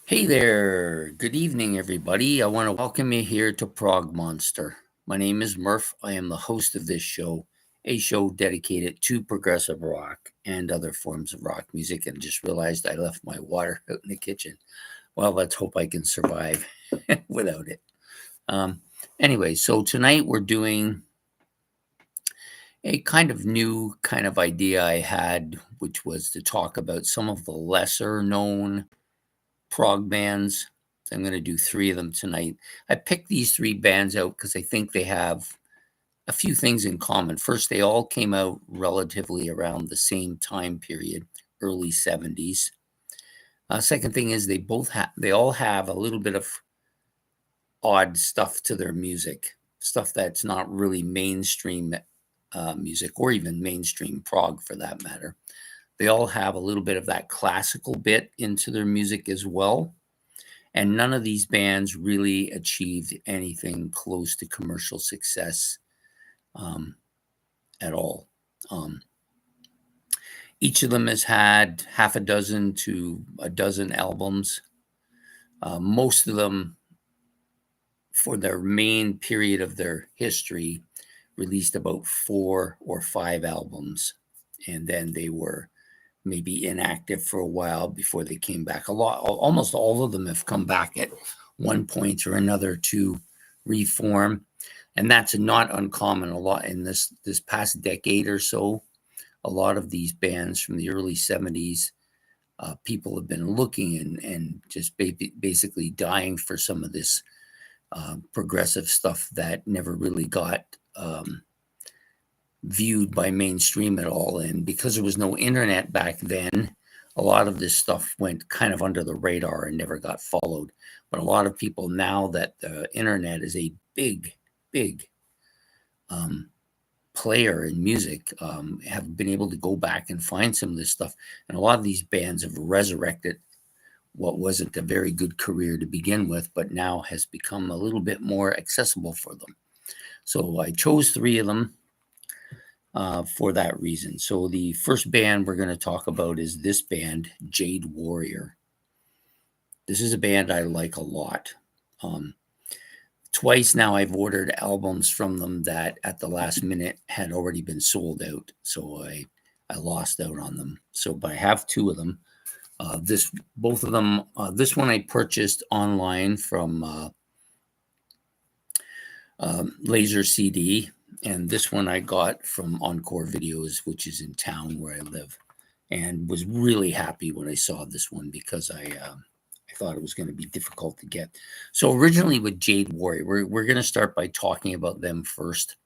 Hey there. Good evening, everybody. I want to welcome you here to Prog Monster. My name is Murph. I am the host of this show, a show dedicated to progressive rock and other forms of rock music. And just realized I left my water out in the kitchen. Well, let's hope I can survive without it. Um, anyway, so tonight we're doing a kind of new kind of idea I had, which was to talk about some of the lesser known prog bands. I'm going to do three of them tonight. I picked these three bands out because I think they have a few things in common. First, they all came out relatively around the same time period, early 70s. Second thing is they all have a little bit of odd stuff to their music, stuff that's not really mainstream music or even mainstream prog for that matter. They all have a little bit of that classical bit into their music as well. And none of these bands really achieved anything close to commercial success at all. Each of them has had half a dozen to a dozen albums. Most of them, for their main period of their history, released about 4 or 5 albums. And then they were maybe inactive for a while before they came back. Almost all of them have come back at one point or another to reform, and that's not uncommon. A lot in this past decade or so, a lot of these bands from the early 70s, people have been looking and just basically dying for some of this progressive stuff that never really got viewed by mainstream at all. And because there was no internet back then, a lot of this stuff went kind of under the radar and never got followed. But a lot of people, now that the internet is a big player in music, have been able to go back and find some of this stuff. And a lot of these bands have resurrected what wasn't a very good career to begin with, but now has become a little bit more accessible for them. So I chose three of them for that reason. So the first band we're going to talk about is this band, Jade Worrier. This is a band I like a lot. Twice now I've ordered albums from them that at the last minute had already been sold out. So I lost out on them. But I have two of them. Both of them, this one I purchased online from Laser CD, and this one I got from Encore Videos, which is in town where I live, and was really happy when I saw this one because I thought it was going to be difficult to get. So originally with Jade Worrier, we're going to start by talking about them first.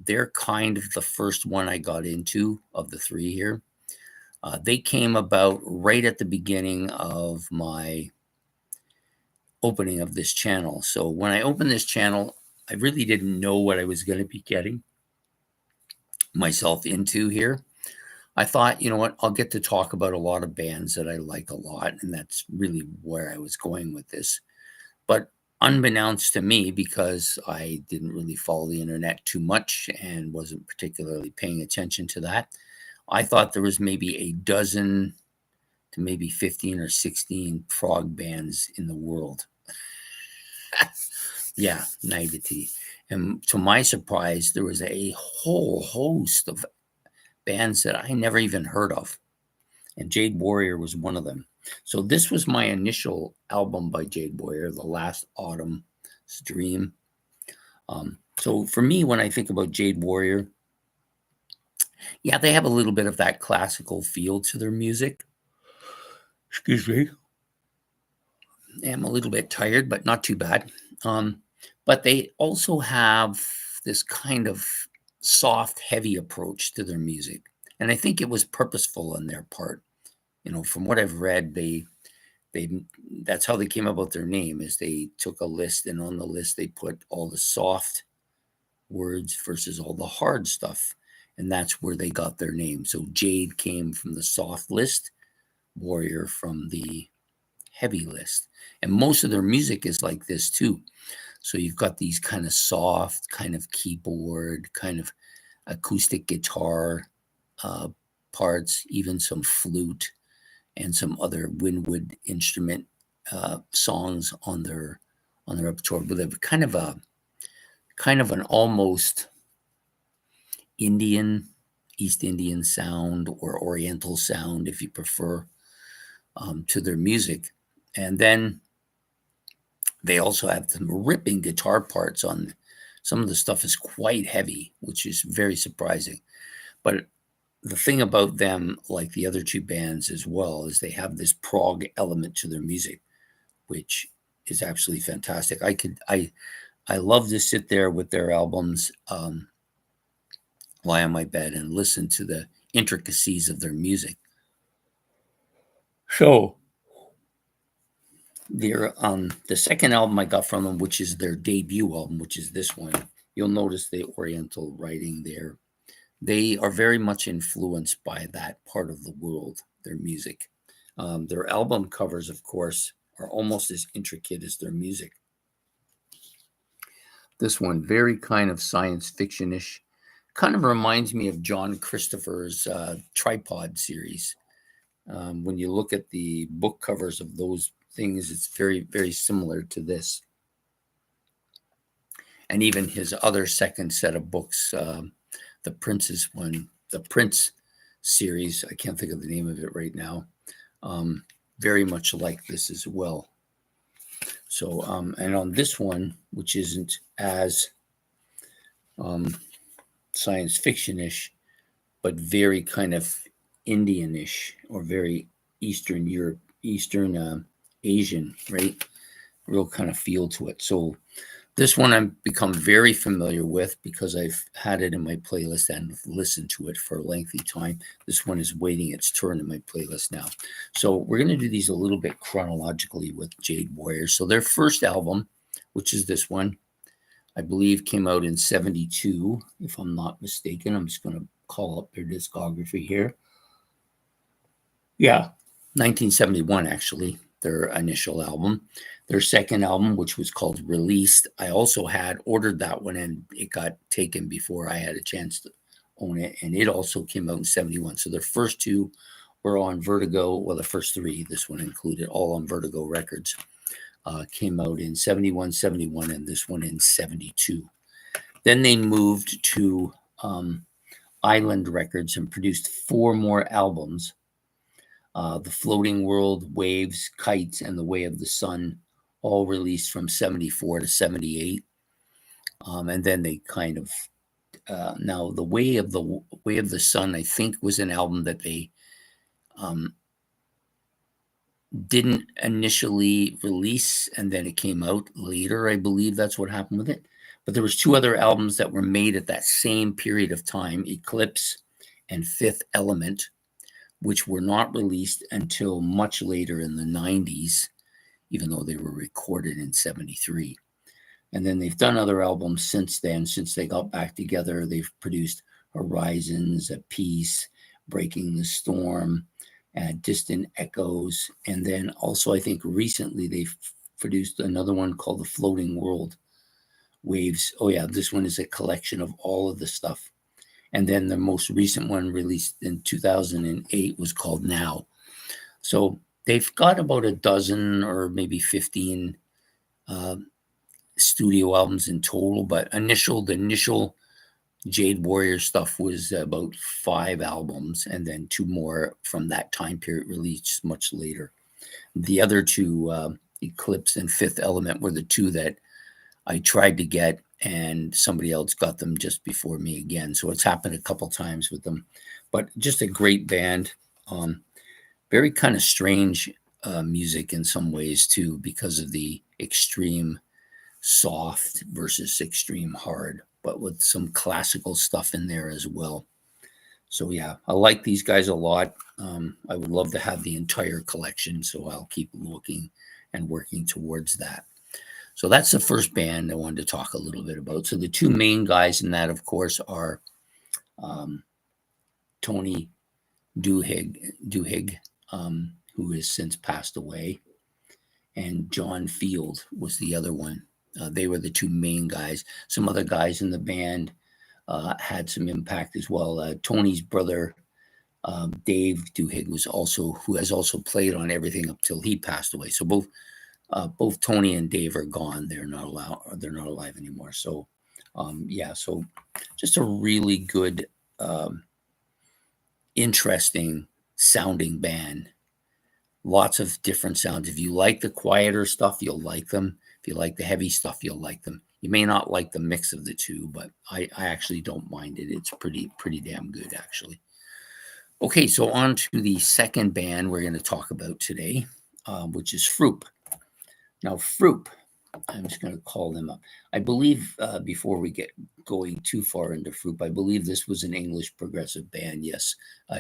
They're kind of the first one I got into of the three here. They came about right at the beginning of my opening of this channel. So when I opened this channel, I really didn't know what I was going to be getting myself into here. I thought, you know what, I'll get to talk about a lot of bands that I like a lot, and that's really where I was going with this. But unbeknownst to me, because I didn't really follow the internet too much and wasn't particularly paying attention to that, I thought there was maybe a dozen to maybe 15 or 16 prog bands in the world. Yeah, naivety. And to my surprise, there was a whole host of bands that I never even heard of. And Jade Worrier was one of them. So this was my initial album by Jade Worrier, The Last Autumn's Dream. So for me, when I think about Jade Worrier, yeah, they have a little bit of that classical feel to their music. Excuse me. I'm a little bit tired, but not too bad. But they also have this kind of soft, heavy approach to their music. And I think it was purposeful on their part. You know, from what I've read, they that's how they came about their name, is they took a list, and on the list they put all the soft words versus all the hard stuff. And that's where they got their name. So Jade came from the soft list, Worrier from the heavy list. And most of their music is like this too. So you've got these kind of soft, kind of keyboard, kind of acoustic guitar parts, even some flute and some other windwood instrument songs on their repertoire, with a kind of an almost Indian, East Indian sound, or Oriental sound, if you prefer, to their music. And then they also have some ripping guitar parts on. Some of the stuff is quite heavy, which is very surprising. But the thing about them, like the other two bands as well, is they have this prog element to their music, which is absolutely fantastic. I love to sit there with their albums, lie on my bed and listen to the intricacies of their music. So their the second album I got from them, which is their debut album, which is this one, you'll notice the Oriental writing there. They are very much influenced by that part of the world, their music. Their album covers, of course, are almost as intricate as their music. This one, very kind of science fiction-ish, kind of reminds me of John Christopher's Tripod series. When you look at the book covers of those things, it's very, very similar to this. And even his other second set of books, the Prince's one, the Prince series, I can't think of the name of it right now, very much like this as well. So, and on this one, which isn't as science fiction-ish, but very kind of Indian-ish, or very Eastern Europe, Eastern Asian, right? Real kind of feel to it. So this one I've become very familiar with because I've had it in my playlist and listened to it for a lengthy time. This one is waiting its turn in my playlist now. So we're going to do these a little bit chronologically with Jade Worrier. So their first album, which is this one, I believe came out in 72, if I'm not mistaken. I'm just going to call up their discography here. Yeah, 1971, actually, their initial album. Their second album, which was called Released, I also had ordered that one, and it got taken before I had a chance to own it, and it also came out in 71. So their first two were on Vertigo. Well, the first three, this one included, all on Vertigo Records. Came out in 71, 71, and this one in 72. Then they moved to Island Records and produced 4 more albums. The Floating World, Waves, Kites, and The Way of the Sun, all released from 74 to 78. And then they kind of, now The Way of the Sun, I think, was an album that they didn't initially release, and then it came out later. I believe that's what happened with it. But there was 2 other albums that were made at that same period of time, Eclipse and Fifth Element, which were not released until much later in the 90s, even though they were recorded in 73. And then they've done other albums since then. Since they got back together, they've produced Horizons, A Peace, Breaking the Storm, Distant Echoes. And then also, I think recently they've produced another one called The Floating World, Waves. Oh yeah, this one is a collection of all of the stuff. And then the most recent one, released in 2008, was called Now. So they've got about a dozen or maybe 15 studio albums in total. But the initial Jade Worrier stuff was about 5 albums, and then 2 more from that time period released much later. The other 2, Eclipse and Fifth Element, were the 2 that I tried to get, and somebody else got them just before me again. So it's happened a couple times with them. But just a great band. Very kind of strange music in some ways too, because of the extreme soft versus extreme hard, but with some classical stuff in there as well. So yeah, I like these guys a lot. I would love to have the entire collection, so I'll keep looking and working towards that. So that's the first band I wanted to talk a little bit about. So the 2 main guys in that, of course, are Tony Duhigg, who has since passed away, and John Field was the other one. They were the 2 main guys. Some other guys in the band had some impact as well. Tony's brother, Dave Duhigg, who has also played on everything up till he passed away. So both Both Tony and Dave are gone. They're not alive anymore. So, so just a really good, interesting sounding band. Lots of different sounds. If you like the quieter stuff, you'll like them. If you like the heavy stuff, you'll like them. You may not like the mix of the two, but I actually don't mind it. It's pretty damn good, actually. Okay, so on to the second band we're going to talk about today, which is Fruupp. Now, Fruupp, I'm just going to call them up. I believe, before we get going too far into Fruupp, I believe this was an English progressive band. Yes,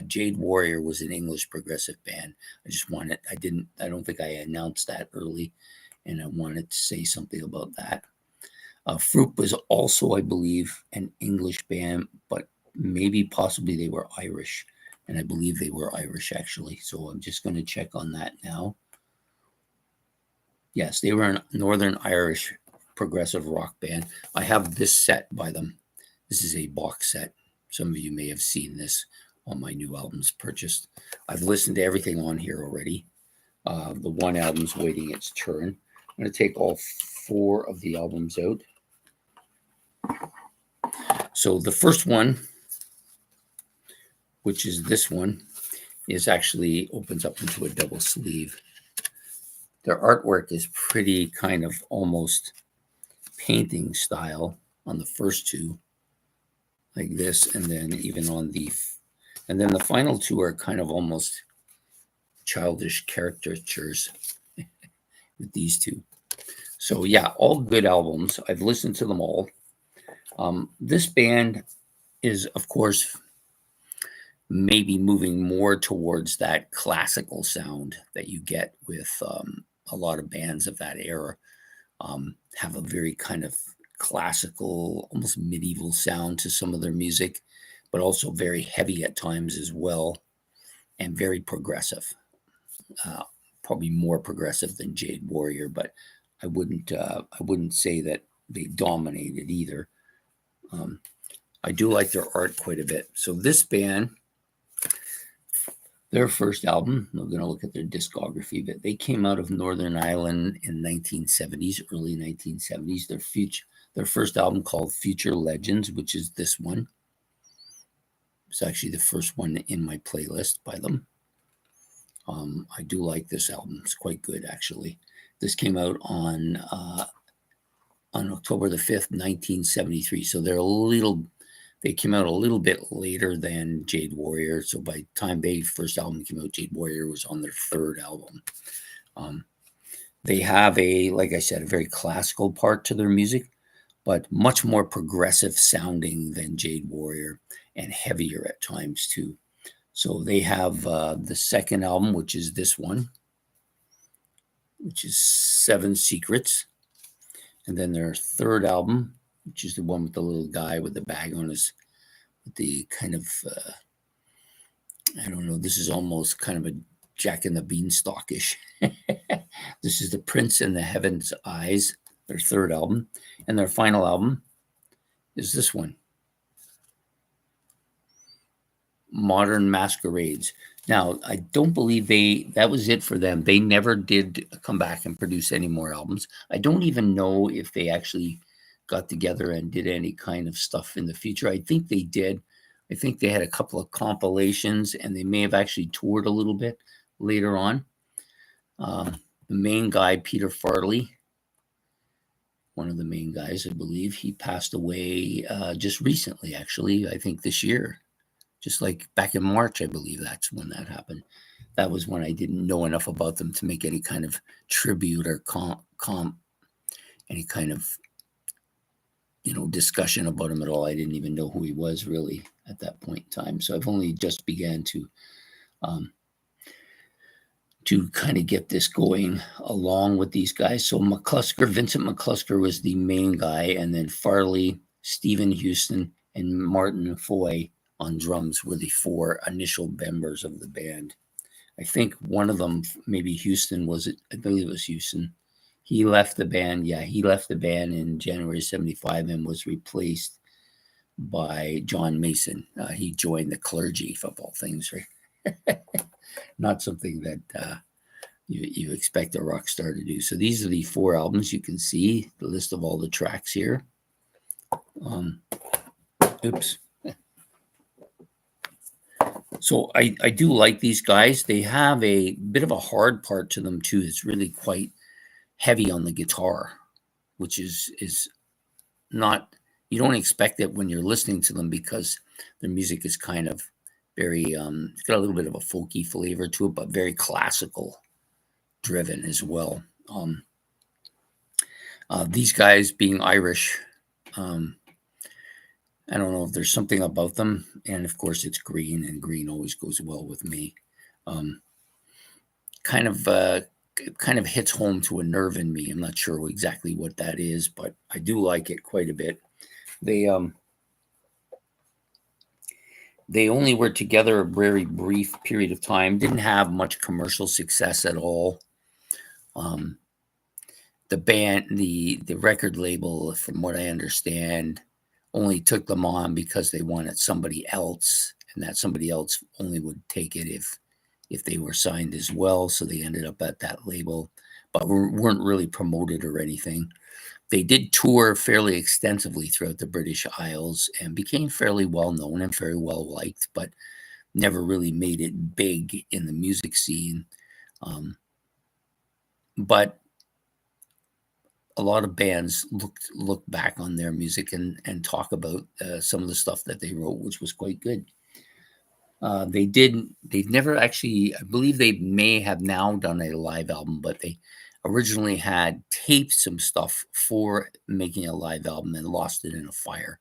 Jade Worrier was an English progressive band. I don't think I announced that early, and I wanted to say something about that. Fruupp was also, I believe, an English band, but possibly they were Irish, and I believe they were Irish, actually. So I'm just going to check on that now. Yes, they were a Northern Irish progressive rock band. I have this set by them. This is a box set. Some of you may have seen this on my new albums purchased. I've listened to everything on here already. The one album's waiting its turn. I'm going to take all 4 of the albums out. So the first one, which is this one, is actually opens up into a double sleeve. Their artwork is pretty kind of almost painting style on the first 2, like this, and then even on and then the final 2 are kind of almost childish caricatures with these 2. So yeah, all good albums. I've listened to them all. This band is, of course, maybe moving more towards that classical sound that you get with a lot of bands of that era. Have a very kind of classical, almost medieval sound to some of their music, but also very heavy at times as well, and very progressive. Probably more progressive than Jade Worrier, but I wouldn't say that they dominated either. I do like their art quite a bit. So this band, their first album, I'm going to look at their discography, but they came out of Northern Ireland in 1970s, early 1970s. Their first album called Future Legends, which is this one. It's actually the first one in my playlist by them. I do like this album. It's quite good, actually. This came out on October the 5th, 1973. So they came out a little bit later than Jade Worrier. So by the time their first album came out, Jade Worrier was on their third album. They have like I said, a very classical part to their music, but much more progressive sounding than Jade Worrier, and heavier at times too. So they have the second album, which is this one, which is 7 Secrets. And then their third album, which is the one with the little guy with the bag on his, with the kind of, I don't know, this is almost kind of a Jack and the Beanstalk-ish. This is The Prince and the Heaven's Eyes, their third album. And their final album is this one, Modern Masquerades. Now, I don't believe that was it for them. They never did come back and produce any more albums. I don't even know if they actually got together and did any kind of stuff in the future. I think they did. I think they had a couple of compilations, and they may have actually toured a little bit later on. The main guy, Peter Farley, one of the main guys, I believe, he passed away just recently, actually, I think this year. Just like back in March, I believe that's when that happened. That was when I didn't know enough about them to make any kind of tribute or any kind of, discussion about him at all. I didn't even know who he was really at that point in time. So I've only just began to kind of get this going along with these guys. So Vincent McClusker was the main guy, and then Farley, Stephen Houston, and Martin Foy on drums were the 4 initial members of the band. I think one of them, maybe Houston, I believe it was Houston. He left the band. Yeah, he left the band in January 75 and was replaced by John Mason. He joined the clergy, of all things, right? Not something that, you expect a rock star to do. So these are the 4 albums. You can see the list of all the tracks here. Oops. So I do like these guys. They have a bit of a hard part to them too. It's really quite heavy on the guitar, which is not, you don't expect it when you're listening to them because their music is kind of very it's got a little bit of a folky flavor to it, but very classical driven as well. These guys being Irish, I don't know if there's something about them, and of course it's green, and green always goes well with me. Kind of hits home to a nerve in me. I'm not sure exactly what that is, but I do like it quite a bit. They only were together a very brief period of time. Didn't have much commercial success at all. The band, the record label, from what I understand, only took them on because they wanted somebody else, and that somebody else only would take it if they were signed as well. So they ended up at that label, but weren't really promoted or anything. They did tour fairly extensively throughout the British Isles and became fairly well known and very well liked, but never really made it big in the music scene. But a lot of bands look back on their music and talk about some of the stuff that they wrote, which was quite good. They've never actually, I believe they may have now done a live album, but they originally had taped some stuff for making a live album and lost it in a fire.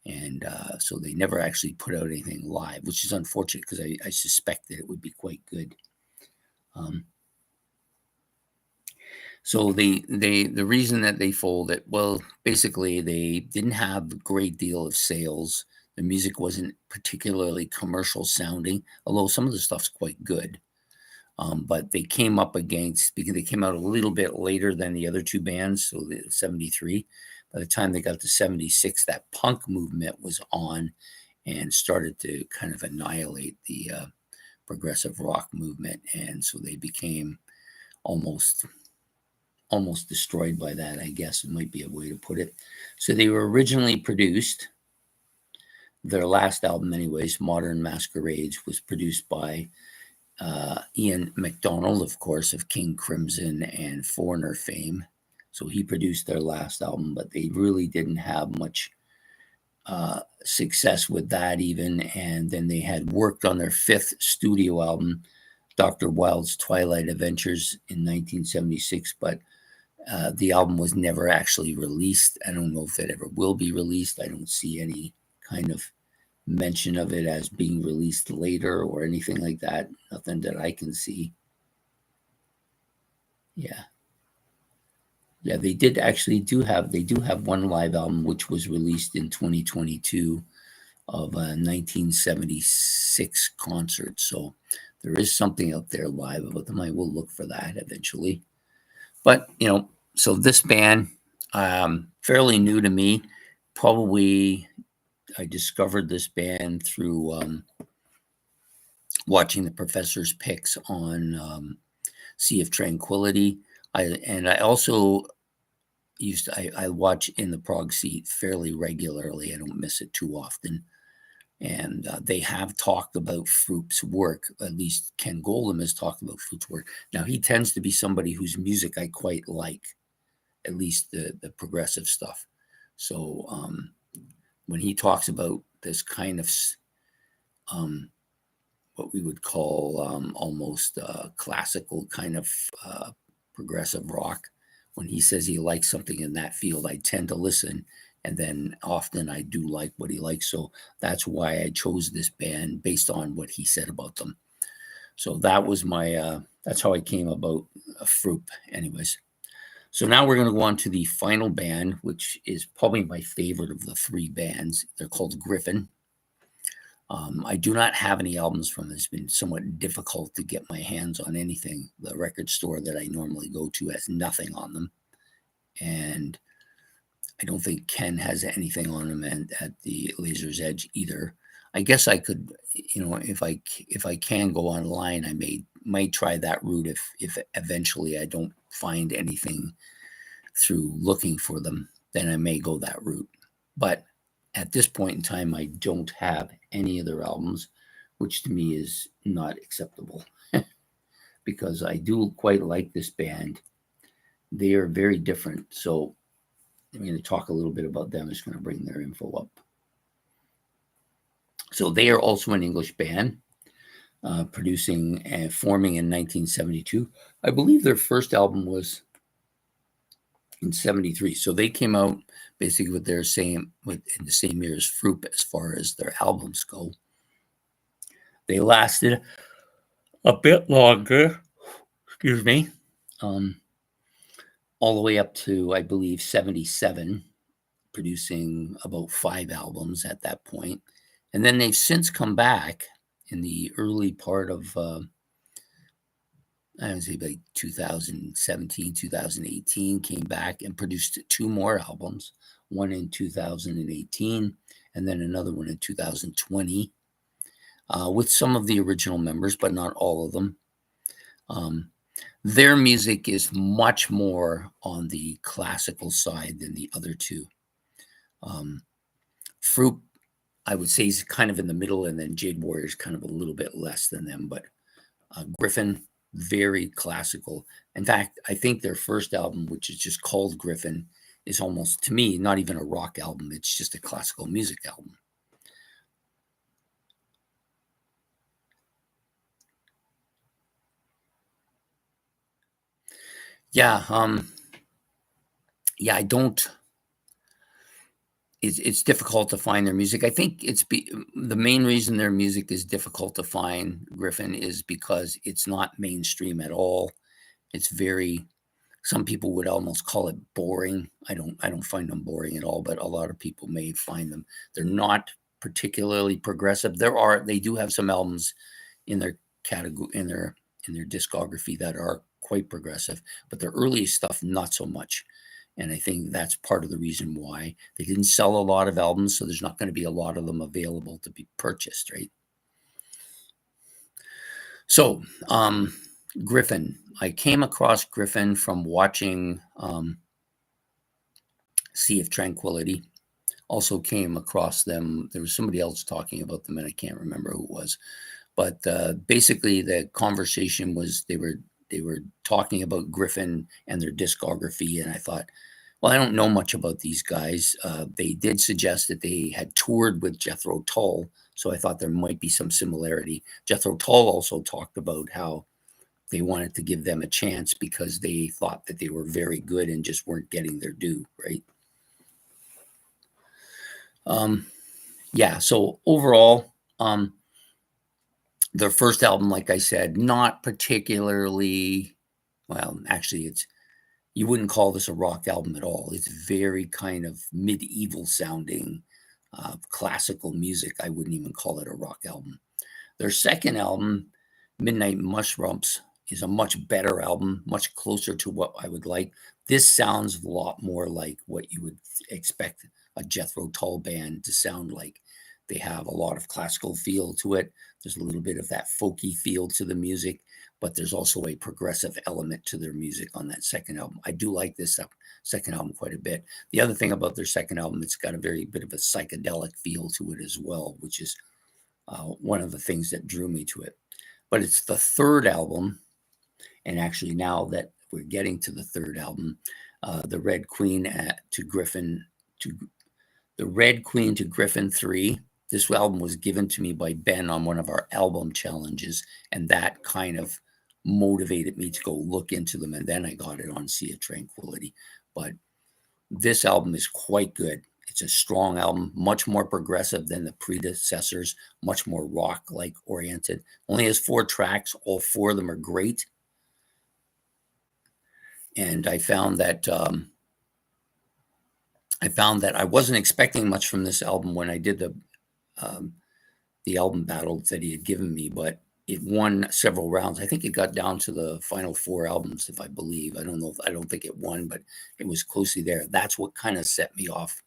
And so they never actually put out anything live, which is unfortunate because I suspected it would be quite good. So the reason that they folded, well, basically they didn't have a great deal of sales. The music wasn't particularly commercial sounding, although some of the stuff's quite good. But they came up against, because they came out a little bit later than the other 2 bands, so the 73. By the time they got to 76, that punk movement was on and started to kind of annihilate the progressive rock movement. And so they became almost destroyed by that, I guess it might be a way to put it. So they were originally produced, their last album anyways, Modern Masquerades, was produced by Ian MacDonald, of course, of King Crimson and Foreigner fame. So he produced their last album, but they really didn't have much success with that even. And then they had worked on their 5th studio album, Dr. Wilde's Twilight Adventures, in 1976, but the album was never actually released. I don't know if it ever will be released. I don't see any kind of mention of it as being released later or anything like that. Nothing that I can see. Yeah, they did actually do have one live album which was released in 2022 of a 1976 concert. So there is something out there live about them. I will look for that eventually. But so this band, fairly new to me. Probably I discovered this band through watching the professor's picks on Sea of Tranquility. I also I watch In the Prog Seat fairly regularly. I don't miss it too often. And they have talked about Fruupp's work. At least Ken Goldham has talked about Fruupp's work. Now, he tends to be somebody whose music I quite like, at least the progressive stuff. So when he talks about this kind of what we would call almost classical kind of progressive rock, when he says he likes something in that field, I tend to listen. And then often I do like what he likes. So that's why I chose this band based on what he said about them. So that was my, that's how I came about Fruupp anyways. So now we're going to go on to the final band, which is probably my favorite of the 3 bands. They're called Gryphon. I do not have any albums from them. It's been somewhat difficult to get my hands on anything. The record store that I normally go to has nothing on them. And I don't think Ken has anything on them at the Laser's Edge either. I guess I could, if I can go online, I might try that route if eventually I don't find anything through looking for them, then I may go that route. But at this point in time, I don't have any of their albums, which to me is not acceptable because I do quite like this band. They are very different. So I'm going to talk a little bit about them. I'm just going to bring their info up. So they are also an English band, producing and forming in 1972. I believe their first album was in 73. So they came out basically with their same in the same year as Fruupp as far as their albums go. They lasted a bit longer, excuse me, all the way up to, I believe, 77, producing about 5 albums at that point. And then they've since come back in the early part of, I would say like 2017, 2018, came back and produced 2 more albums, one in 2018 and then another one in 2020, with some of the original members, but not all of them. Their music is much more on the classical side than the other two. Fruupp, I would say, is kind of in the middle, and then Jade Worrier is kind of a little bit less than them, but Gryphon, very classical. In fact, I think their first album, which is just called Gryphon, is almost, to me, not even a rock album. It's just a classical music album. Yeah, I don't. It's difficult to find their music. I think the main reason their music is difficult to find, Gryphon, is because it's not mainstream at all. It's very, some people would almost call it boring. I don't find them boring at all, but a lot of people may find them. They're not particularly progressive. They do have some albums in their category in their discography that are quite progressive, but their earliest stuff not so much. And I think that's part of the reason why they didn't sell a lot of albums, so there's not going to be a lot of them available to be purchased, right? So, Gryphon. I came across Gryphon from watching Sea of Tranquility. Also came across them. There was somebody else talking about them, and I can't remember who it was. But basically, the conversation was they were talking about Gryphon and their discography, and I thought, well, I don't know much about these guys. They did suggest that they had toured with Jethro Tull, so I thought there might be some similarity. Jethro Tull also talked about how they wanted to give them a chance because they thought that they were very good and just weren't getting their due, right? Yeah, so overall, their first album, like I said, not particularly, well, actually, you wouldn't call this a rock album at all. It's very kind of medieval sounding, classical music. I wouldn't even call it a rock album. Their second album, Midnight Mushrumps, is a much better album, much closer to what I would like. This sounds a lot more like what you would expect a Jethro Tull band to sound like. They have a lot of classical feel to it. There's a little bit of that folky feel to the music, but there's also a progressive element to their music on that second album. I do like this second album quite a bit. The other thing about their second album, it's got a very bit of a psychedelic feel to it as well, which is one of the things that drew me to it. But it's the third album, and actually now that we're getting to the third album, the Red Queen to Gryphon, the Red Queen to Gryphon 3. This album was given to me by Ben on one of our album challenges, and that kind of motivated me to go look into them, and then I got it on Sea of Tranquility. But this album is quite good. It's a strong album, much more progressive than the predecessors, much more rock-like oriented. Only has 4 tracks. All 4 of them are great. And I found that I wasn't expecting much from this album when I did the album battle that he had given me, but it won several rounds. I think it got down to the final 4 albums, if I believe. I don't think it won, but it was closely there. That's what kind of set me off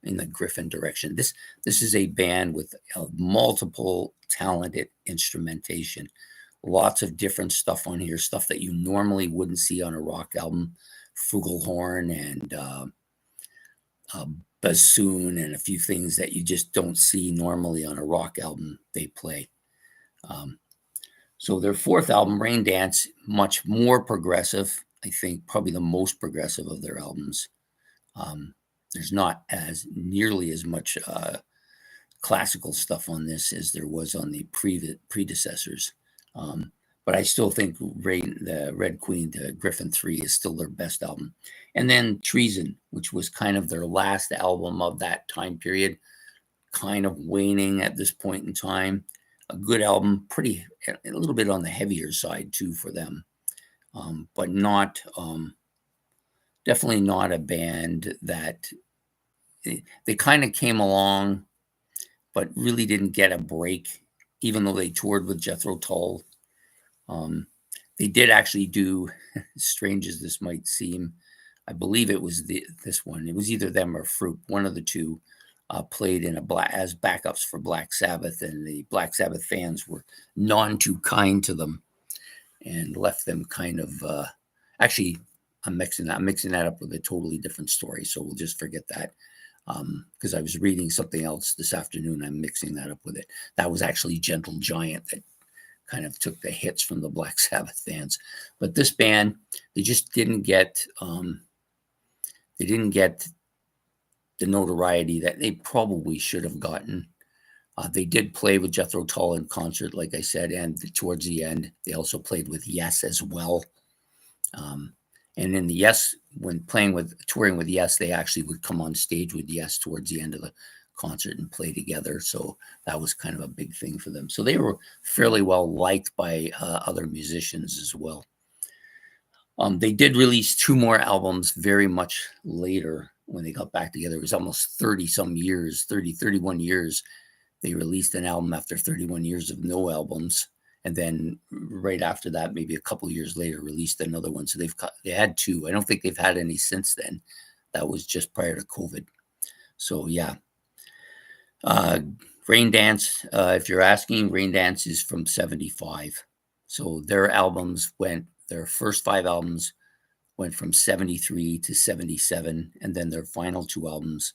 in the Gryphon direction. This is a band with multiple talented instrumentation. Lots of different stuff on here, stuff that you normally wouldn't see on a rock album. Flugelhorn and uh, bassoon and a few things that you just don't see normally on a rock album they play. So their fourth album, Rain Dance, much more progressive. I think probably the most progressive of their albums. There's not as nearly as much classical stuff on this as there was on the predecessors. But I still think the Red Queen to Gryphon 3 is still their best album. And then Treason, which was kind of their last album of that time period, kind of waning at this point in time. A good album, a little bit on the heavier side too for them, but not, definitely not a band that they kind of came along, but really didn't get a break, even though they toured with Jethro Tull. They did actually do, strange as this might seem, I believe it was this one. It was either them or Fruupp, one of the two, played in as backups for Black Sabbath, and the Black Sabbath fans were none too kind to them and left them kind of. Actually, I'm mixing that up with a totally different story, so we'll just forget that. Because I was reading something else this afternoon. I'm mixing that up with it. That was actually Gentle Giant that kind of took the hits from the Black Sabbath fans. But this band, they just didn't get the notoriety that they probably should have gotten. They did play with Jethro Tull in concert, like I said, and towards the end, they also played with Yes as well. And in the Yes, when touring with Yes, they actually would come on stage with Yes towards the end of the concert and play together. So that was kind of a big thing for them. So they were fairly well liked by other musicians as well. They did release 2 more albums very much later when they got back together. It was almost 31 years. They released an album after 31 years of no albums. And then right after that, maybe a couple of years later, released another one. So they had 2. I don't think they've had any since then. That was just prior to COVID. So yeah. Rain Dance, if you're asking, Rain Dance is from 75. So their first 5 albums went from 73 to 77. And then their final 2 albums,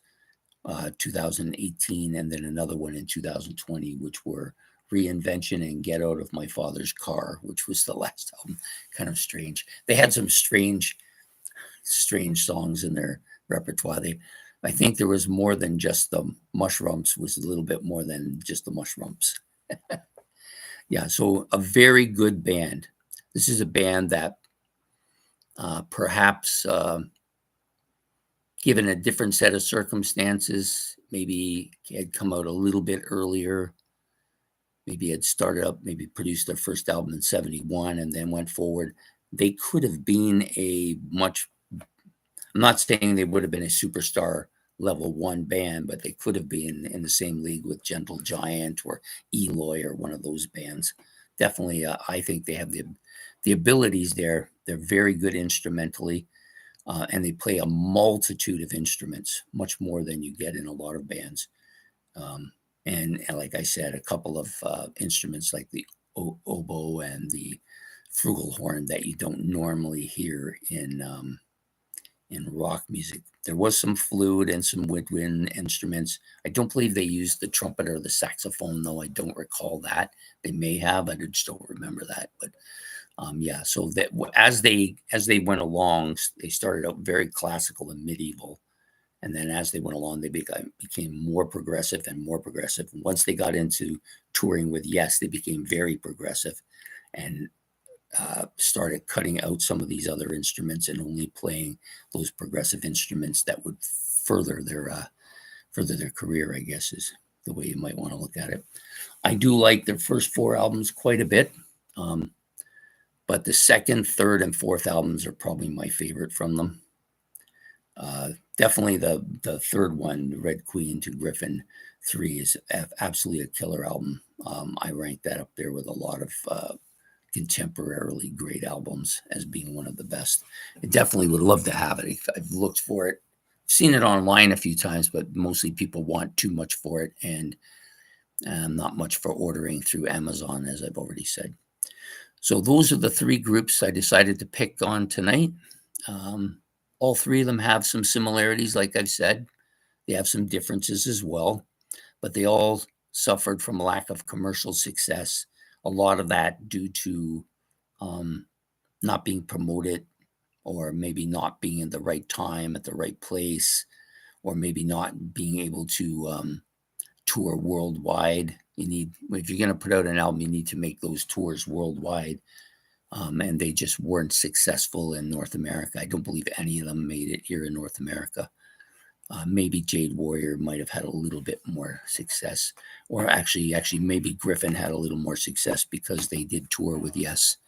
2018, and then another one in 2020, which were Reinvention and Get Out of My Father's Car, which was the last album. Kind of strange. They had some strange songs in their repertoire. I think there was more than just the Mushrumps, was a little bit more than just the Mushrumps. Yeah, so a very good band. This is a band that perhaps, given a different set of circumstances, maybe had come out a little bit earlier. Maybe had started up, maybe produced their first album in 71 and then went forward. They could have been I'm not saying they would have been a superstar level 1 band, but they could have been in the same league with Gentle Giant or Eloy or one of those bands. Definitely, I think they have the abilities there. They're very good instrumentally, and they play a multitude of instruments, much more than you get in a lot of bands. And like I said, a couple of instruments like the oboe and the flugelhorn that you don't normally hear in rock music. There was some flute and some woodwind instruments. I don't believe they used the trumpet or the saxophone, though. I don't recall that. They may have. I just don't remember that. But yeah, so that as they went along, they started out very classical and medieval. And then as they went along, they became more progressive and more progressive. Once they got into touring with Yes, they became very progressive and started cutting out some of these other instruments and only playing those progressive instruments that would further their career, I guess, is the way you might want to look at it. I do like their first 4 albums quite a bit. But the second, third, and fourth albums are probably my favorite from them. Definitely the third one, Red Queen to Gryphon 3, is absolutely a killer album. I rank that up there with a lot of contemporarily great albums as being one of the best. I definitely would love to have it. I've looked for it. I've seen it online a few times, but mostly people want too much for it and not much for ordering through Amazon, as I've already said. So those are the three groups I decided to pick on tonight. All three of them have some similarities, like I've said. They have some differences as well, but they all suffered from lack of commercial success. A lot of that due to not being promoted, or maybe not being in the right time at the right place, or maybe not being able to tour worldwide. If you're going to put out an album, you need to make those tours worldwide. And they just weren't successful in North America. I don't believe any of them made it here in North America. Maybe Jade Worrier might have had a little bit more success, or actually, maybe Gryphon had a little more success because they did tour with Yes,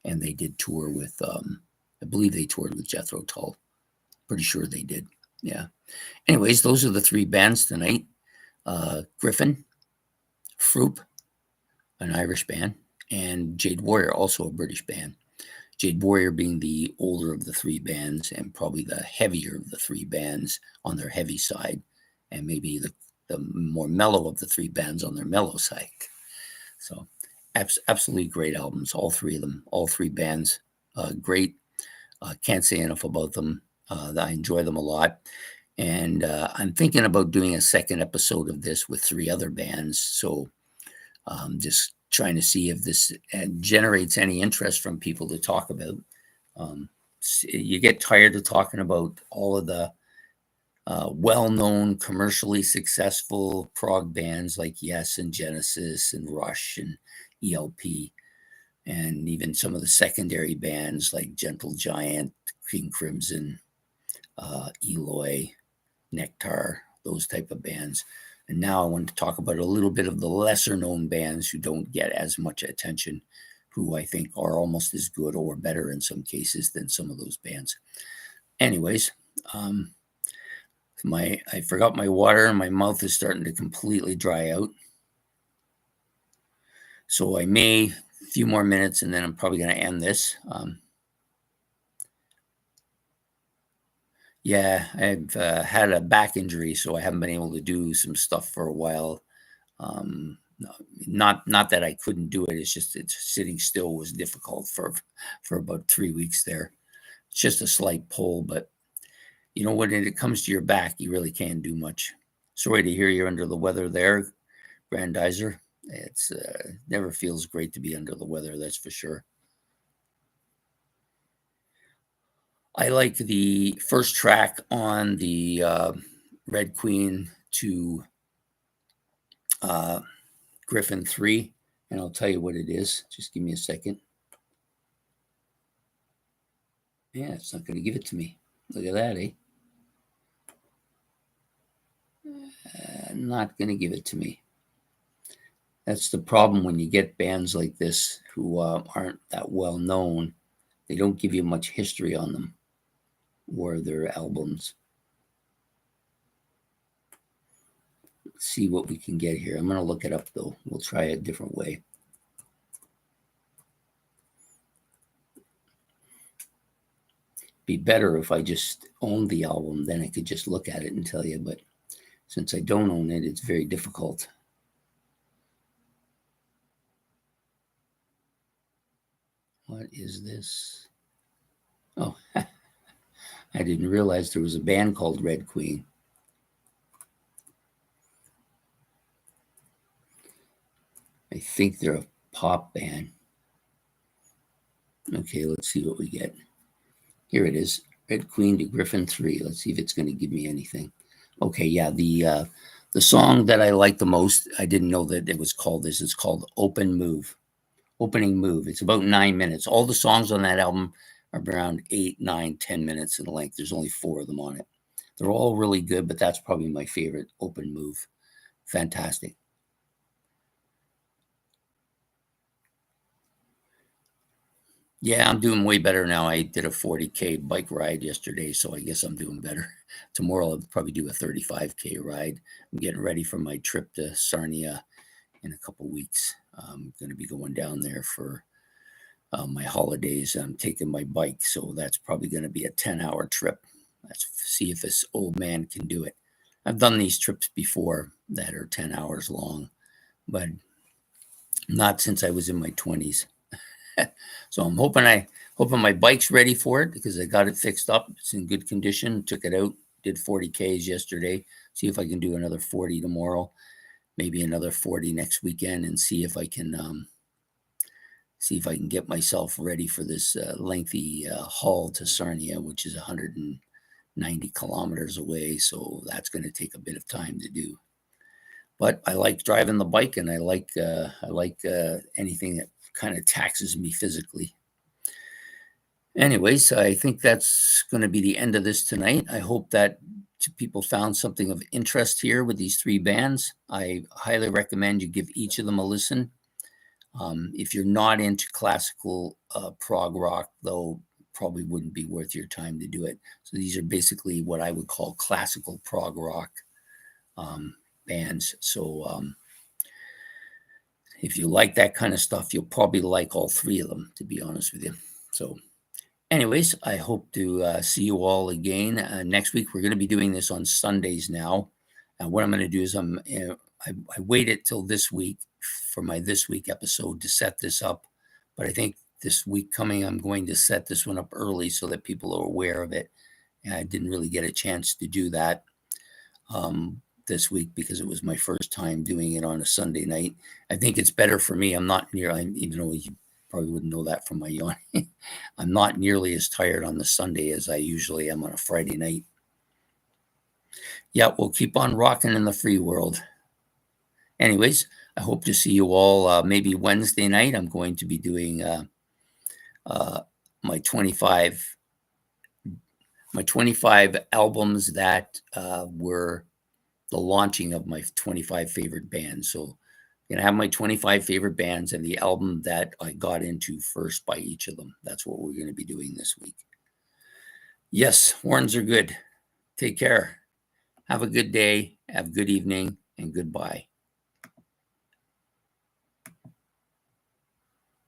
and they did tour with, I believe they toured with Jethro Tull. Pretty sure they did. Yeah. Anyways, those are the three bands tonight. Gryphon, Fruupp, an Irish band, and Jade Worrier, also a British band. Jade Worrier being the older of the three bands and probably the heavier of the three bands on their heavy side, and maybe the more mellow of the three bands on their mellow side. So absolutely great albums, all three of them, all three bands, great. Can't say enough about them. I enjoy them a lot. And I'm thinking about doing a second episode of this with three other bands. So just trying to see if this generates any interest from people to talk about. You get tired of talking about all of the well-known, commercially successful prog bands like Yes and Genesis and Rush and ELP, and even some of the secondary bands like Gentle Giant, King Crimson, Eloy, Nectar, those type of bands. And now I want to talk about a little bit of the lesser known bands who don't get as much attention, who I think are almost as good or better in some cases than some of those bands. Anyways, I forgot my water and my mouth is starting to completely dry out. So I may a few more minutes and then I'm probably going to end this. Yeah, I've had a back injury, so I haven't been able to do some stuff for a while. Not that I couldn't do it. It's just sitting still was difficult for about 3 weeks there. It's just a slight pull, but you know, when it comes to your back, you really can't do much. Sorry to hear you're under the weather there, Grandizer. It's never feels great to be under the weather, that's for sure. I like the first track on the Red Queen to Gryphon 3, and I'll tell you what it is. Just give me a second. Yeah, it's not going to give it to me. Look at that, eh? Not going to give it to me. That's the problem when you get bands like this who aren't that well known. They don't give you much history on them or their albums. Let's see what we can get here. I'm going to look it up, though. We'll try a different way. Be better if I just owned the album. Then I could just look at it and tell you. But since I don't own it, it's very difficult. What is this? Oh, I didn't realize there was a band called Red Queen. I think they're a pop band. Okay, let's see what we get. Here it is. Red Queen to Gryphon 3. Let's see if it's going to give me anything. Okay, yeah, the song that I like the most, I didn't know that it was called this. It's called Opening Move. It's about 9 minutes. All the songs on that album are around 8, 9, 10 minutes in length. There's only 4 of them on it. They're all really good, but that's probably my favorite, Open Move. Fantastic. Yeah, I'm doing way better now. I did a 40K bike ride yesterday, so I guess I'm doing better. Tomorrow I'll probably do a 35K ride. I'm getting ready for my trip to Sarnia in a couple weeks. I'm going to be going down there for my holidays. I'm taking my bike, so that's probably going to be a 10-hour trip. Let's see if this old man can do it. I've done these trips before that are 10 hours long, but not since I was in my 20s. So I'm hoping my bike's ready for it because I got it fixed up. It's in good condition. Took it out, did 40 Ks yesterday. See if I can do another 40 tomorrow, maybe another 40 next weekend, and see if I can get myself ready for this lengthy haul to Sarnia, which is 190 kilometers away. So that's going to take a bit of time to do. But I like driving the bike, and I like anything that kind of taxes me physically. Anyways, I think that's going to be the end of this tonight. I hope that people found something of interest here with these three bands. I highly recommend you give each of them a listen. If you're not into classical prog rock, though, probably wouldn't be worth your time to do it. So these are basically what I would call classical prog rock bands. So if you like that kind of stuff, you'll probably like all three of them, to be honest with you. So anyways, I hope to see you all again next week. We're going to be doing this on Sundays now. And what I'm going to do is I waited till this week for my this week episode to set this up. But I think this week coming, I'm going to set this one up early so that people are aware of it. And I didn't really get a chance to do that this week because it was my first time doing it on a Sunday night. I think it's better for me. Even though you probably wouldn't know that from my yawn. I'm not nearly as tired on the Sunday as I usually am on a Friday night. Yeah, we'll keep on rocking in the free world. Anyways, I hope to see you all maybe Wednesday night. I'm going to be doing my 25 albums that were the launching of my 25 favorite bands. So I'm going to have my 25 favorite bands and the album that I got into first by each of them. That's what we're going to be doing this week. Yes, horns are good. Take care. Have a good day. Have a good evening, and goodbye.